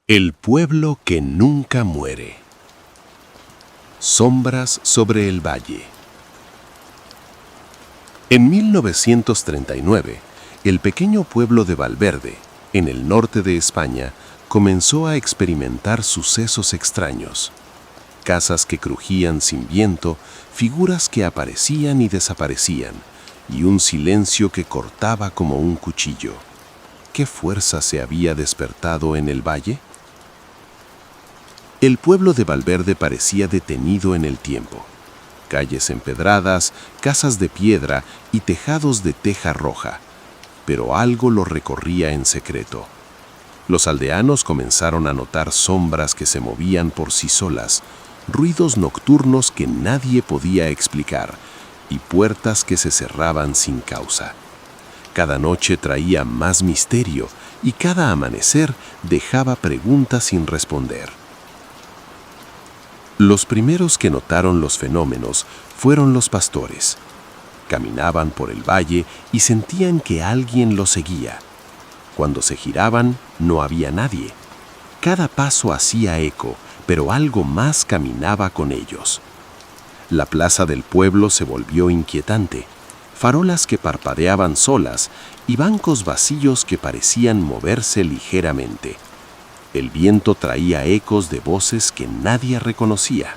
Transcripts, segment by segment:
El pueblo que nunca muere. Sombras sobre el valle. En 1939, el pequeño pueblo de Valverde, en el norte de España, comenzó a experimentar sucesos extraños. Casas que crujían sin viento, figuras que aparecían y desaparecían, y un silencio que cortaba como un cuchillo. ¿Qué fuerza se había despertado en el valle? El pueblo de Valverde parecía detenido en el tiempo. Calles empedradas, casas de piedra y tejados de teja roja. Pero algo lo recorría en secreto. Los aldeanos comenzaron a notar sombras que se movían por sí solas, ruidos nocturnos que nadie podía explicar y puertas que se cerraban sin causa. Cada noche traía más misterio y cada amanecer dejaba preguntas sin responder. Los primeros que notaron los fenómenos fueron los pastores. Caminaban por el valle y sentían que alguien los seguía. Cuando se giraban, no había nadie. Cada paso hacía eco, pero algo más caminaba con ellos. La plaza del pueblo se volvió inquietante. Farolas que parpadeaban solas y bancos vacíos que parecían moverse ligeramente. El viento traía ecos de voces que nadie reconocía.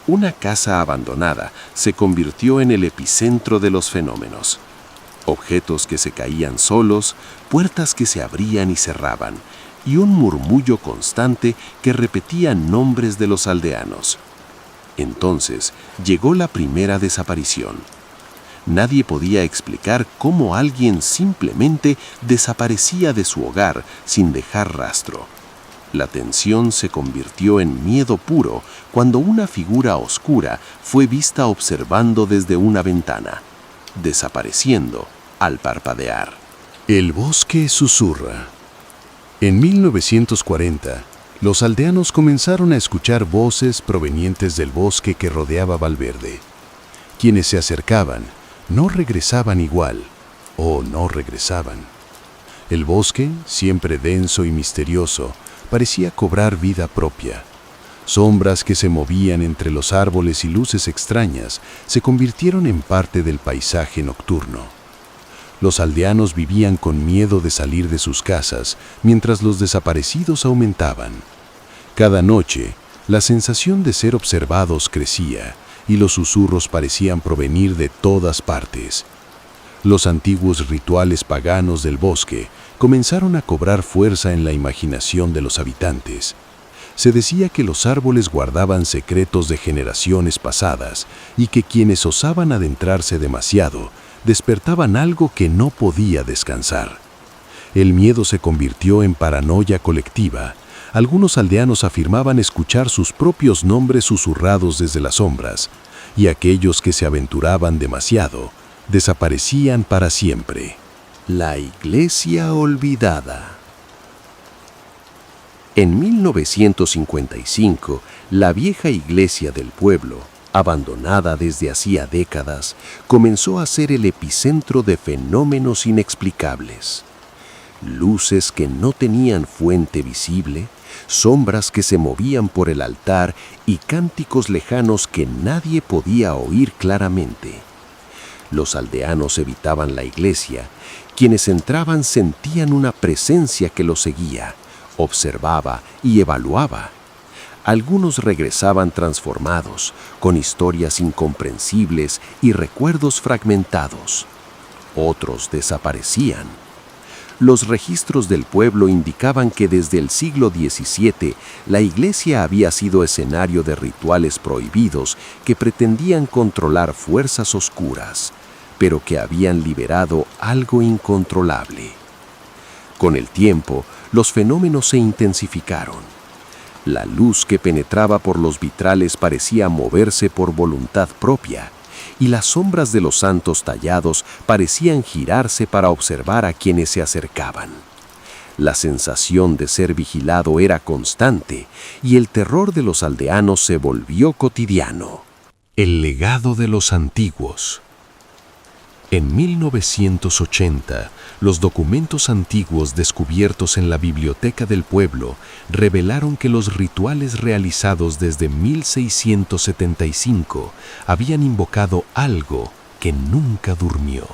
Una casa abandonada se convirtió en el epicentro de los fenómenos. Objetos que se caían solos, puertas que se abrían y cerraban, y un murmullo constante que repetía nombres de los aldeanos. Entonces llegó la primera desaparición. Nadie podía explicar cómo alguien simplemente desaparecía de su hogar sin dejar rastro. La tensión se convirtió en miedo puro cuando una figura oscura fue vista observando desde una ventana, desapareciendo al parpadear. El bosque susurra. En 1940, los aldeanos comenzaron a escuchar voces provenientes del bosque que rodeaba Valverde. Quienes se acercaban no regresaban igual, o no regresaban. El bosque, siempre denso y misterioso, parecía cobrar vida propia. Sombras que se movían entre los árboles y luces extrañas se convirtieron en parte del paisaje nocturno. Los aldeanos vivían con miedo de salir de sus casas mientras los desaparecidos aumentaban. Cada noche, la sensación de ser observados crecía y los susurros parecían provenir de todas partes. Los antiguos rituales paganos del bosque comenzaron a cobrar fuerza en la imaginación de los habitantes. Se decía que los árboles guardaban secretos de generaciones pasadas y que quienes osaban adentrarse demasiado despertaban algo que no podía descansar. El miedo se convirtió en paranoia colectiva. Algunos aldeanos afirmaban escuchar sus propios nombres susurrados desde las sombras, y aquellos que se aventuraban demasiado desaparecían para siempre. La iglesia olvidada. En 1955, la vieja iglesia del pueblo, abandonada desde hacía décadas, comenzó a ser el epicentro de fenómenos inexplicables. Luces que no tenían fuente visible, sombras que se movían por el altar y cánticos lejanos que nadie podía oír claramente. Los aldeanos evitaban la iglesia. Quienes entraban sentían una presencia que los seguía, observaba y evaluaba. Algunos regresaban transformados, con historias incomprensibles y recuerdos fragmentados. Otros desaparecían. Los registros del pueblo indicaban que desde el siglo XVII la iglesia había sido escenario de rituales prohibidos que pretendían controlar fuerzas oscuras, pero que habían liberado algo incontrolable. Con el tiempo, los fenómenos se intensificaron. La luz que penetraba por los vitrales parecía moverse por voluntad propia, y las sombras de los santos tallados parecían girarse para observar a quienes se acercaban. La sensación de ser vigilado era constante, y el terror de los aldeanos se volvió cotidiano. El legado de los antiguos. En 1980, los documentos antiguos descubiertos en la biblioteca del pueblo revelaron que los rituales realizados desde 1675 habían invocado algo que nunca durmió.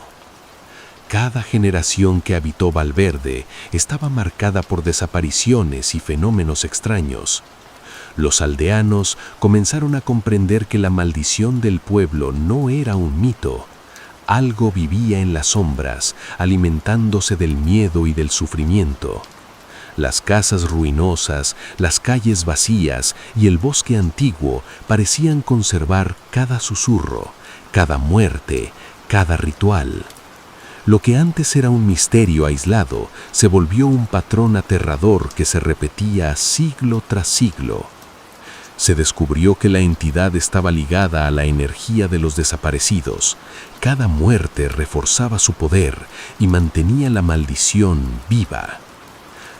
Cada generación que habitó Valverde estaba marcada por desapariciones y fenómenos extraños. Los aldeanos comenzaron a comprender que la maldición del pueblo no era un mito. Algo vivía en las sombras, alimentándose del miedo y del sufrimiento. Las casas ruinosas, las calles vacías y el bosque antiguo parecían conservar cada susurro, cada muerte, cada ritual. Lo que antes era un misterio aislado se volvió un patrón aterrador que se repetía siglo tras siglo. Se descubrió que la entidad estaba ligada a la energía de los desaparecidos. Cada muerte reforzaba su poder y mantenía la maldición viva.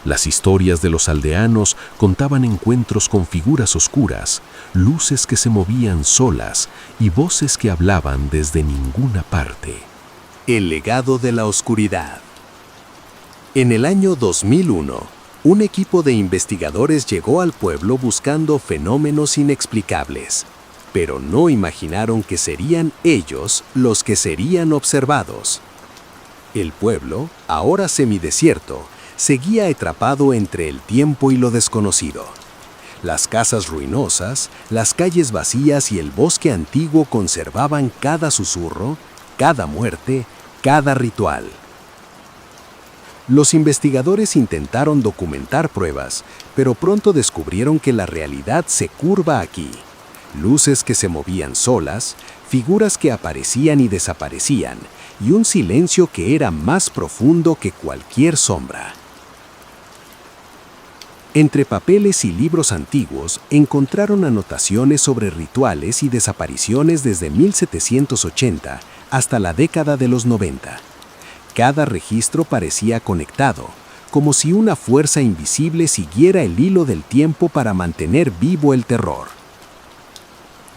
Las historias de los aldeanos contaban encuentros con figuras oscuras, luces que se movían solas y voces que hablaban desde ninguna parte. El legado de la oscuridad. En el año 2001, un equipo de investigadores llegó al pueblo buscando fenómenos inexplicables, pero no imaginaron que serían ellos los que serían observados. El pueblo, ahora semidesierto, seguía atrapado entre el tiempo y lo desconocido. Las casas ruinosas, las calles vacías y el bosque antiguo conservaban cada susurro, cada muerte, cada ritual. Los investigadores intentaron documentar pruebas, pero pronto descubrieron que la realidad se curva aquí. Luces que se movían solas, figuras que aparecían y desaparecían, y un silencio que era más profundo que cualquier sombra. Entre papeles y libros antiguos encontraron anotaciones sobre rituales y desapariciones desde 1780 hasta la década de los 90. Cada registro parecía conectado, como si una fuerza invisible siguiera el hilo del tiempo para mantener vivo el terror.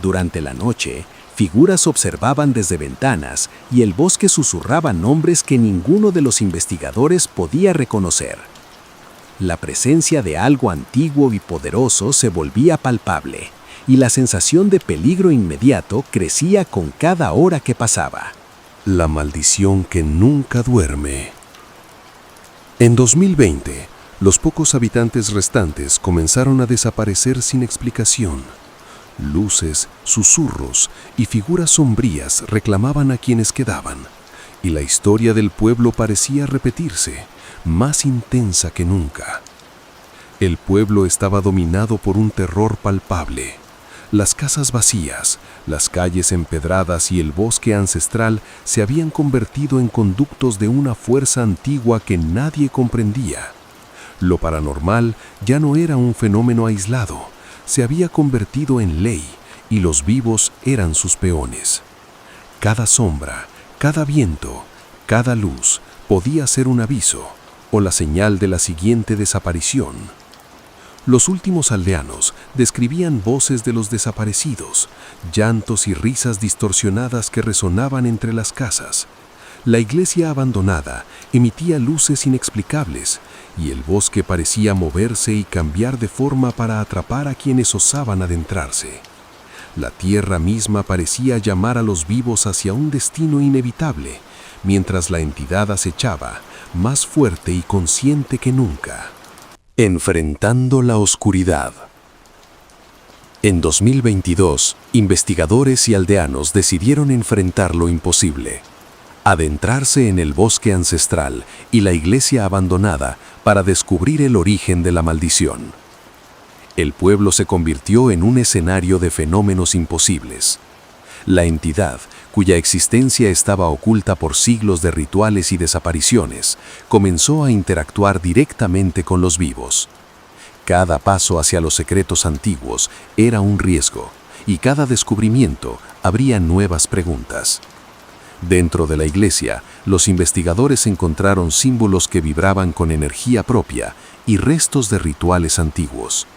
Durante la noche, figuras observaban desde ventanas y el bosque susurraba nombres que ninguno de los investigadores podía reconocer. La presencia de algo antiguo y poderoso se volvía palpable, y la sensación de peligro inmediato crecía con cada hora que pasaba. La maldición que nunca duerme. En 2020, los pocos habitantes restantes comenzaron a desaparecer sin explicación. Luces, susurros y figuras sombrías reclamaban a quienes quedaban, y la historia del pueblo parecía repetirse, más intensa que nunca. El pueblo estaba dominado por un terror palpable. Las casas vacías, las calles empedradas y el bosque ancestral se habían convertido en conductos de una fuerza antigua que nadie comprendía. Lo paranormal ya no era un fenómeno aislado, se había convertido en ley y los vivos eran sus peones. Cada sombra, cada viento, cada luz podía ser un aviso o la señal de la siguiente desaparición. Los últimos aldeanos describían voces de los desaparecidos, llantos y risas distorsionadas que resonaban entre las casas. La iglesia abandonada emitía luces inexplicables y el bosque parecía moverse y cambiar de forma para atrapar a quienes osaban adentrarse. La tierra misma parecía llamar a los vivos hacia un destino inevitable, mientras la entidad acechaba, más fuerte y consciente que nunca. Enfrentando la oscuridad. En 2022, investigadores y aldeanos decidieron enfrentar lo imposible: adentrarse en el bosque ancestral y la iglesia abandonada para descubrir el origen de la maldición. El pueblo se convirtió en un escenario de fenómenos imposibles. La entidad, cuya existencia estaba oculta por siglos de rituales y desapariciones, comenzó a interactuar directamente con los vivos. Cada paso hacia los secretos antiguos era un riesgo, y cada descubrimiento abría nuevas preguntas. Dentro de la iglesia, los investigadores encontraron símbolos que vibraban con energía propia y restos de rituales antiguos.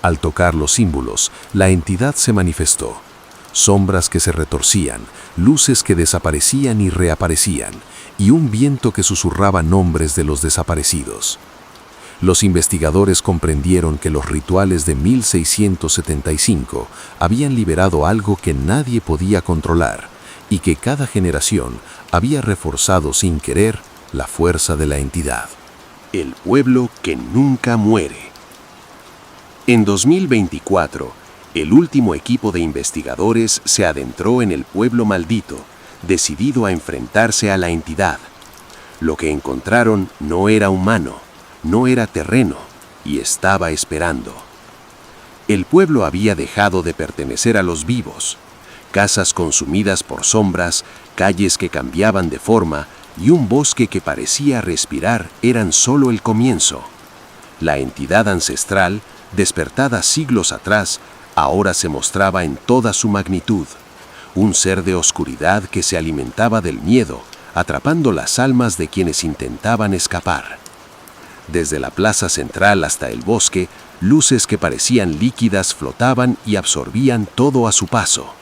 Al tocar los símbolos, la entidad se manifestó. sombras que se retorcían, luces que desaparecían y reaparecían, y un viento que susurraba nombres de los desaparecidos. Los investigadores comprendieron que los rituales de 1675 habían liberado algo que nadie podía controlar y que cada generación había reforzado sin querer la fuerza de la entidad. El pueblo que nunca muere. En 2024, el último equipo de investigadores se adentró en el pueblo maldito, decidido a enfrentarse a la entidad. Lo que encontraron no era humano, no era terreno, y estaba esperando. El pueblo había dejado de pertenecer a los vivos. Casas consumidas por sombras, calles que cambiaban de forma y un bosque que parecía respirar eran solo el comienzo. La entidad ancestral, despertada siglos atrás, ahora se mostraba en toda su magnitud. Un ser de oscuridad que se alimentaba del miedo, atrapando las almas de quienes intentaban escapar. Desde la plaza central hasta el bosque, luces que parecían líquidas flotaban y absorbían todo a su paso.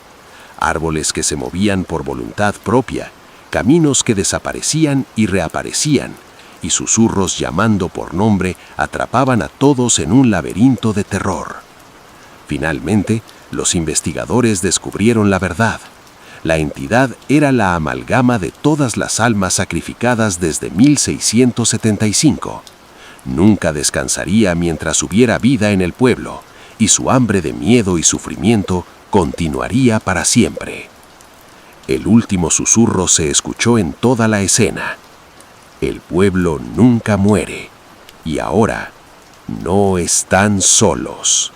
Árboles que se movían por voluntad propia, caminos que desaparecían y reaparecían, y susurros llamando por nombre atrapaban a todos en un laberinto de terror. Finalmente, los investigadores descubrieron la verdad. La entidad era la amalgama de todas las almas sacrificadas desde 1675. Nunca descansaría mientras hubiera vida en el pueblo, y su hambre de miedo y sufrimiento continuaría para siempre. El último susurro se escuchó en toda la escena. El pueblo nunca muere, y ahora no están solos.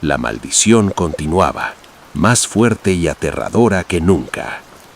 La maldición continuaba, más fuerte y aterradora que nunca.